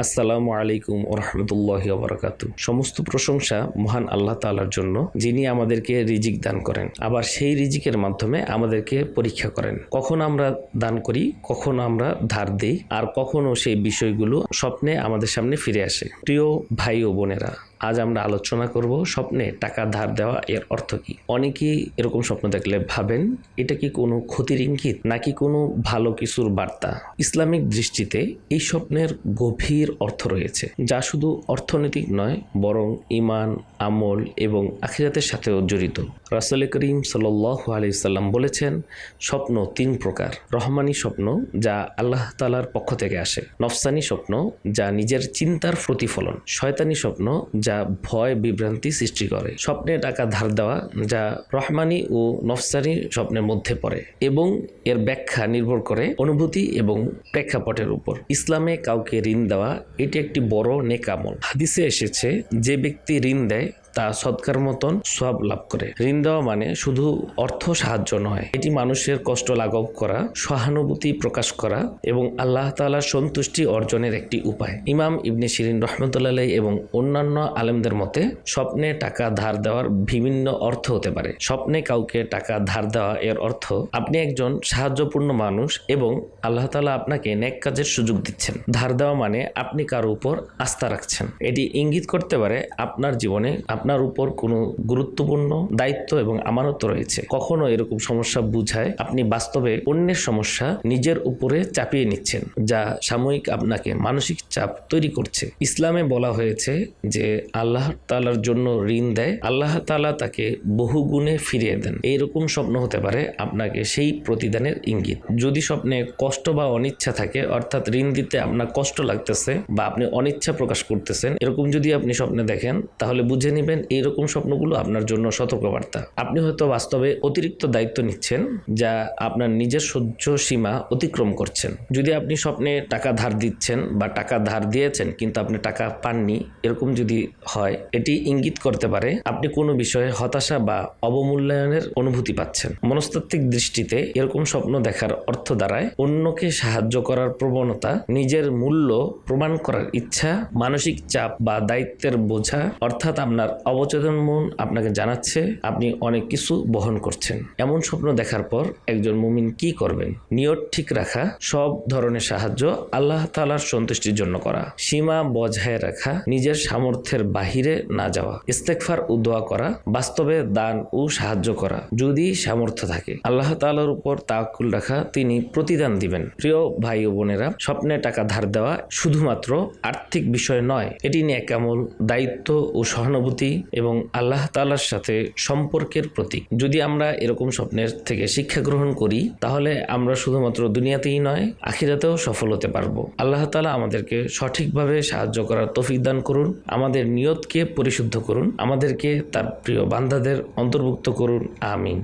আসসালামু আলাইকুম ওয়া রাহমাতুল্লাহি ওয়া বারাকাতুহু। সমস্ত প্রশংসা মহান আল্লাহ তাআলার জন্য, যিনি আমাদেরকে রিজিক দান করেন, আবার সেই রিজিকের মাধ্যমে আমাদেরকে পরীক্ষা করেন। কখন আমরা দান করি, কখন আমরা ধার দিই, আর কখনো সেই বিষয়গুলো স্বপ্নে আমাদের সামনে ফিরে আসে। প্রিয় ভাই ও বোনেরা, আজ আমরা আলোচনা করব স্বপ্নে টাকা ধার দেওয়া এর অর্থ কি। অনেকেই এরকম স্বপ্ন দেখলে ভাবেন এটা কি কোনো ক্ষতির ইঙ্গিত নাকি কোনো ভালো কিছুর বার্তা। ইসলামিক দৃষ্টিতে এই স্বপ্নের গভীর অর্থ রয়েছে, যা শুধু অর্থনৈতিক নয় বরং ঈমান, আমল এবং আখিরাতের সাথেও জড়িত। রাসূল করিম সাল্লাল্লাহু আলাইহি সাল্লাম বলেছেন, স্বপ্ন তিন প্রকার: রহমানি স্বপ্ন, যা আল্লাহ তাআলার পক্ষ থেকে আসে; নফসানি স্বপ্ন, যা নিজের চিন্তার প্রতিফলন; শয়তানি স্বপ্ন, যা ভয় বিভ্রান্তি সৃষ্টি করে। স্বপ্নে টাকা ধার দেওয়া, যা রহমানি ও নফসানি স্বপ্নের মধ্যে পড়ে, এবং এর ব্যাখ্যা নির্ভর করে অনুভূতি এবং প্রেক্ষাপটের উপর। ইসলামে কাউকে ঋণ দেওয়া এটি একটি বড় নেক আমল। হাদিসে এসেছে, যে ব্যক্তি ঋণ দেয় তা সদকার মতন সওয়াব লাভ করে। ঋণ দেওয়া মানে শুধু অর্থ সাহায্য নয়, এটি মানুষের কষ্ট লাঘব করা, সহানুভূতি প্রকাশ করা এবং আল্লাহ তাআলার সন্তুষ্টি অর্জনের একটি উপায়। ইমাম ইবনে সিরিন রাহমাতুল্লাহ আলাইহি এবং অন্যান্য আলেমদের মতে স্বপ্নে টাকা ধার দেওয়ার বিভিন্ন অর্থ হতে পারে। স্বপ্নে কাউকে টাকা ধার দেওয়া এর অর্থ আপনি একজন সাহায্যপূর্ণ মানুষ এবং আল্লাহ তাআলা আপনাকে নেক কাজের সুযোগ দিচ্ছেন। ধার দেওয়া মানে আপনি কারো উপর আস্থা রাখছেন। এটি ইঙ্গিত করতে পারে আপনার জীবনে আপনার উপর কোনো গুরুত্বপূর্ণ দায়িত্ব এবং আমানত রয়েছে। কখনো এরকম সমস্যা বুঝায় আপনি বাস্তবে অন্যের সমস্যা নিজের উপরে চাপিয়ে নিচ্ছেন, যা সাময়িক আপনাকে মানসিক চাপ তৈরি করছে। ইসলামে বলা হয়েছে যে আল্লাহ তাআলার জন্য ঋণ দেয়, আল্লাহ তাআলা তাকে বহু গুণে ফিরিয়ে দেন। এইরকম স্বপ্ন হতে পারে আপনাকে সেই প্রতিদানের ইঙ্গিত। যদি স্বপ্নে কষ্ট বা অনিচ্ছা থাকে, অর্থাৎ ঋণ দিতে আপনার কষ্ট লাগতেছে বা আপনি অনিচ্ছা প্রকাশ করতেছেন, এরকম যদি আপনি স্বপ্নে দেখেন, তাহলে বুঝে নেবেন এইরকম স্বপ্নগুলো আপনার জন্য সতর্কবার্তা। আপনি হয়তো বাস্তবে অতিরিক্ত দায়িত্ব নিচ্ছেন, যা আপনার নিজের সহ্য সীমা অতিক্রম করছেন। যদি আপনি স্বপ্নে টাকা ধার দিচ্ছেন বা টাকা ধার দিয়েছেন কিন্তু আপনি টাকা পাননি, এরকম যদি হয়, এটি ইঙ্গিত করতে পারে আপনি কোনো বিষয়ে হতাশা বা অবমূল্যায়নের অনুভূতি পাচ্ছেন। মনস্তাত্ত্বিক দৃষ্টিতে এরকম স্বপ্ন দেখার অর্থ দাঁড়ায় অন্যকে সাহায্য করার প্রবণতা, নিজের মূল্য প্রমাণ করার ইচ্ছা, মানসিক চাপ বা দায়িত্বের বোঝা, অর্থাৎ আপনার অবচেতন মন আপনাকে জানাচ্ছে আপনি অনেক কিছু বহন করছেন। এমন স্বপ্ন দেখার পর একজন মুমিন কি করবেন? নিয়ত ঠিক রাখা, সব ধরনের সাহায্য আল্লাহ তাআলার সন্তুষ্টির জন্য করা, সীমা বজায় রাখা, নিজের সামর্থ্যের বাহিরে না যাওয়া, ইস্তেগফার ও দোয়া করা, বাস্তবে দান ও সাহায্য করা যদি সামর্থ্য থাকে, আল্লাহ তাআলার উপর তাওয়াক্কুল রাখা, তিনি প্রতিদান দিবেন। প্রিয় ভাই ও বোনেরা, স্বপ্নে টাকা ধার দেওয়া শুধুমাত্র আর্থিক বিষয় নয়, এটি নেক আমল, দায়িত্ব ও সহানুভূতি এবং আল্লাহ তাআলার সাথে সম্পর্কের প্রতীক। যদি আমরা এরকম স্বপ্নের থেকে শিক্ষা গ্রহণ করি, তাহলে আমরা শুধুমাত্র দুনিয়াতেই নয় আখিরাতেও সফল হতে পারবো। আল্লাহ তাআলা আমাদেরকে সঠিকভাবে সাহায্য করার তৌফিক দান করুন, আমাদের নিয়তকে পরিশুদ্ধ করুন, আমাদেরকে তার প্রিয় বান্দাদের অন্তর্ভুক্ত করুন। আমিন।